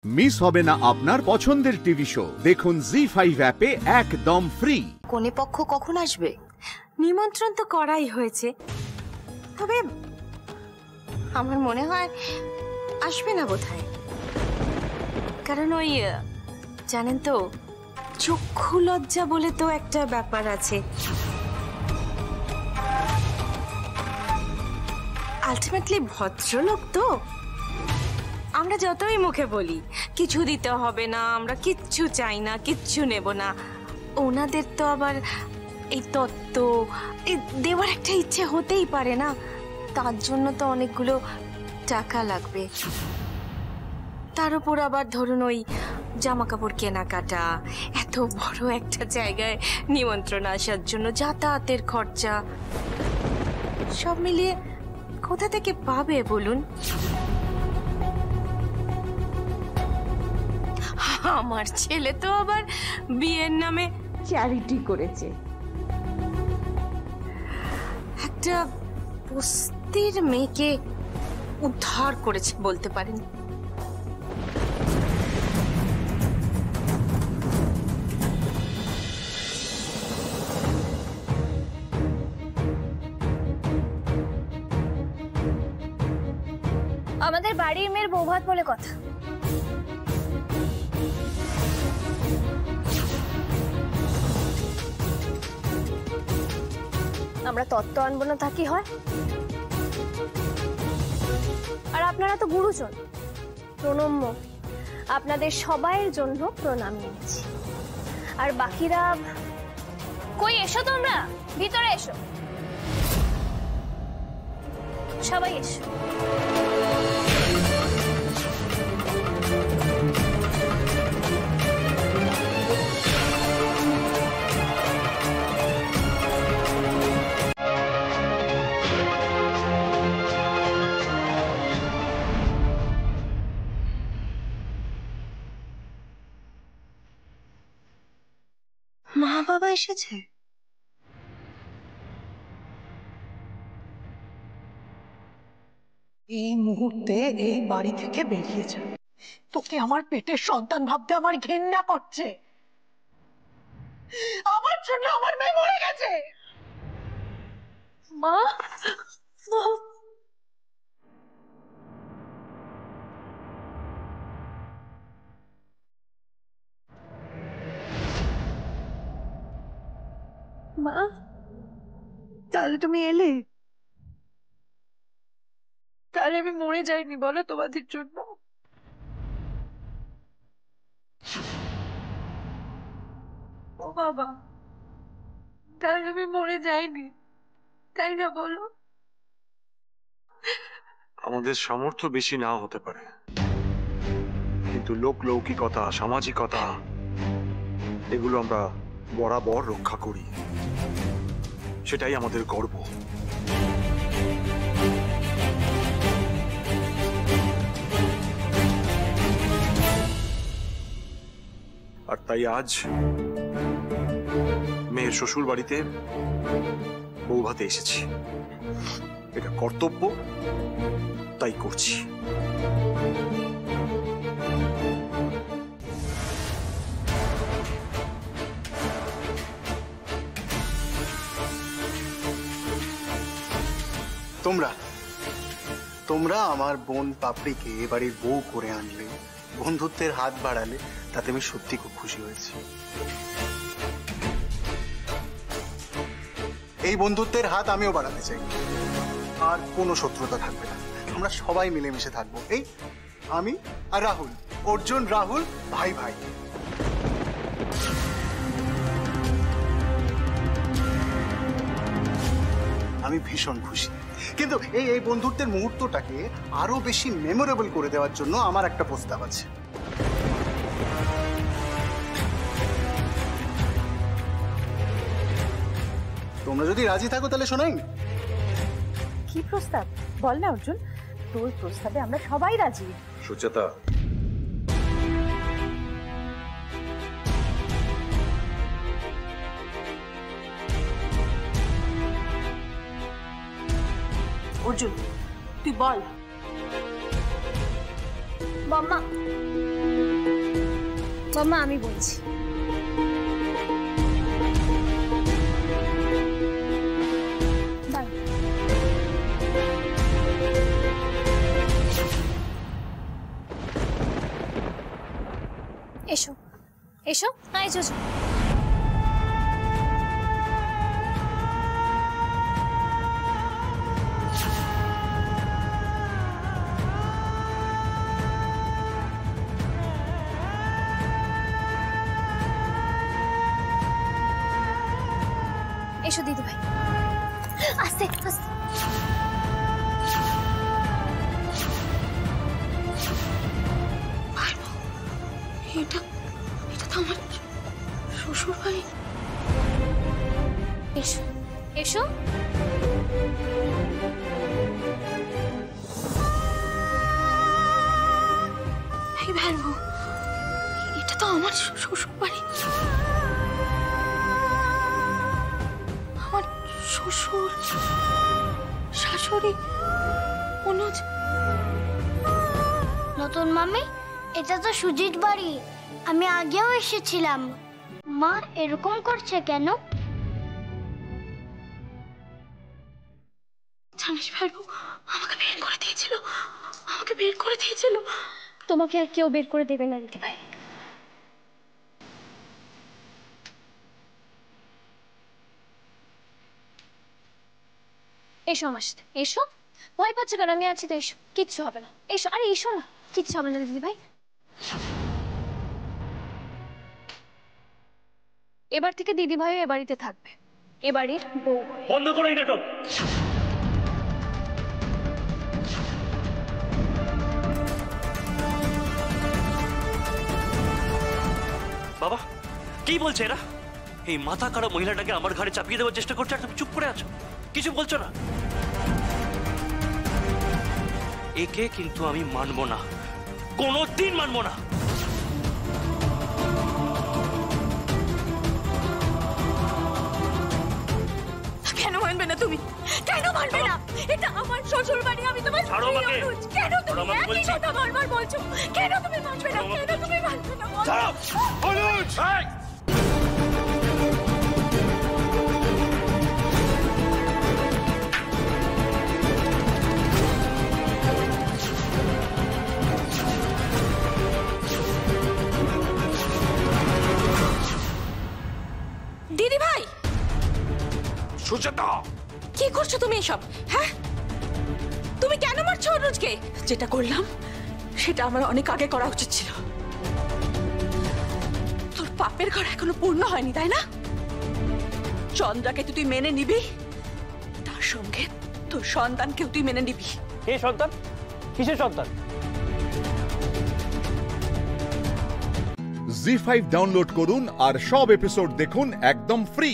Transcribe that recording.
Miss হবে না আপনার পছন্দের টিভি শো। দেখুন জি5 অ্যাপে একদম ফ্রি। কোনে পক্ষ কখন আসবে? নিমন্ত্রণ তো করাই হয়েছে, তবে আমার মনে হয় আসবে না বোধহয়। কারণ ওই জানেন তো, চক্ষু লজ্জা বলে তো একটা ব্যাপার আছে। আলটিমেটলি ভদ্রলোক তো, আমরা যতই মুখে বলি কিছু দিতে হবে না, আমরা কিচ্ছু চাই না, কিচ্ছু নেব না, ওনাদের তো আবার এই তত্ত্ব দেওয়ার একটা ইচ্ছে হতেই পারে না। তার জন্য তো অনেকগুলো টাকা লাগবে। তার উপর আবার ধরুন ওই জামা কাপড় কেনাকাটা, এত বড় একটা জায়গায় নিমন্ত্রণ আসার জন্য যাতায়াতের খরচা, সব মিলিয়ে কোথা থেকে পাবে বলুন? আমার ছেলে তো আবার বিয়ের নামে চ্যারিটি করেছে, একটা বস্তির মেয়েকে উদ্ধার করেছে বলতে পারেন। আমাদের বাড়ির মেয়ের বৌভাত বলে কথা। আমরা তত্ত্ব আনবো না তা কি হয়? আর আপনারা তো গুরুজন, প্রণম্য, আপনাদের সবাইয়ের জন্য প্রণাম এনেছি। আর বাকিরা কই, এসো তোমরা ভিতরে এসো, সবাই এসো। মা বাবা এসেছে? এই মুহূর্তে এই বাড়ি থেকে বেরিয়ে যা। তোকে আমার পেটের সন্তান ভাবতে আমার ঘেন্না করছে। আমার জন্য আমার মেয়ে মরে গেছে। মা, মা, তাহলে তুমি এলে? তাহলে আমি মরে যাইনি বলো তোমাদের জন্য? ও বাবা, তাহলে আমি মরে যাইনি, তাই না বলো? আমাদের সামর্থ্য বেশি নাও হতে পারে, কিন্তু লোকলৌকিকতা, সামাজিকতা, এগুলো আমরা বরাবর রক্ষা করি। সেটাই আমাদের গর্ব। আর তাই আজ মেয়ের শ্বশুর বাড়িতে বৌভাতে এসেছি। এটা কর্তব্য, তাই করছি। তোমরা আমার বোন পাপড়িকে এবাড়ির বউ করে আনলে, বন্ধুত্বের হাত বাড়ালে, তাতে আমি সত্যি খুব খুশি হয়েছি। এই বন্ধুত্বের হাত আমিও বাড়াতে চাই। আর কোনো শত্রুতা থাকবে না, আমরা সবাই মিলেমিশে থাকবো। এই আমি আর রাহুল, অর্জুন রাহুল ভাই ভাই। আমি ভীষণ খুশি, কিন্তু এই বন্ধুত্বের মুহূর্তটাকে আরো বেশি মেমোরেবল করে দেওয়ার জন্য আমার একটা প্রস্তাব আছে। তোমরা যদি রাজি থাকো তাহলে শোনাই। কি প্রস্তাব বল না অর্জুন, তোর প্রস্তাবে আমরা সবাই রাজি। সুচেতা, অর্জুন তুই বল। মাম্মা বৌমা আমি বলছি। এসো এসো, না এসো। এসো দিদি ভাই, আস্তে আস্তে। এটা তো আমার শ্বশুর বাড়ি। এসো এসো। এই ভাইবো, এটা তো আমার শ্বশুর বাড়ি। আমার শ্বশুর, শাশুড়ি, অনুজ। নতুন মামি, এটা তো সুজিত বাড়ি। আমি আগেও এসেছিলাম। মা এরকম করছে কেন? জানিস ভাইবো, আমাকে বের করে দিয়েছিল, আমাকে বের করে দিয়েছিল। তোমাকে আর কেউ বের করে দেবে না দিদি ভাই। এসো আমার সাথে, এসো। ভয় পাচ্ছ কেন? আমি আছি তো, এসো, কিচ্ছু হবে না। এসো, আরে এসো না, কিচ্ছু হবে না দিদি ভাই। এবার থেকে দিদি ভাই এ বাড়িতে থাকবে, এ বাড়ির বউ। বন্ধ করো এই নাটক। বাবা কি বলছে এরা? এই মাথা কাটা মহিলাটাকে আমার ঘাড়ে চাপিয়ে দেওয়ার চেষ্টা করছে আর তুমি চুপ করে আছো, কিছু বলছো না। একে কিন্তু আমি মানবো না, কোনোদিন মানবো না। কেন মানবে না তুমি? কেন মানবে না? এটা আমার শ্বশুর বাড়ি, আমি তোমার স্ত্রী অনুজ। কেন তুমি একই কথা বারবার বলছো? কেন তুমি মানবে না? কেন তুমি মানবে না? অনুজ! দিদি ভাই, সুচেতা! কি করছো তুমি এসব? হ্যাঁ, তুমি কেন মারছো অনুজকে? যেটা করলাম সেটা আমার অনেক আগে করা উচিত ছিল। তোর পাপের ঘর এখনো পূর্ণ হয়নি, তাই না? চন্দ্রাকে তুই মেনে নিবি, তার সঙ্গে তোর সন্তানকেও তুই মেনে নিবি। কে সন্তান? কিসের সন্তান? জি5 ডাউনলোড করুন আর সব এপিসোড দেখুন একদম ফ্রি।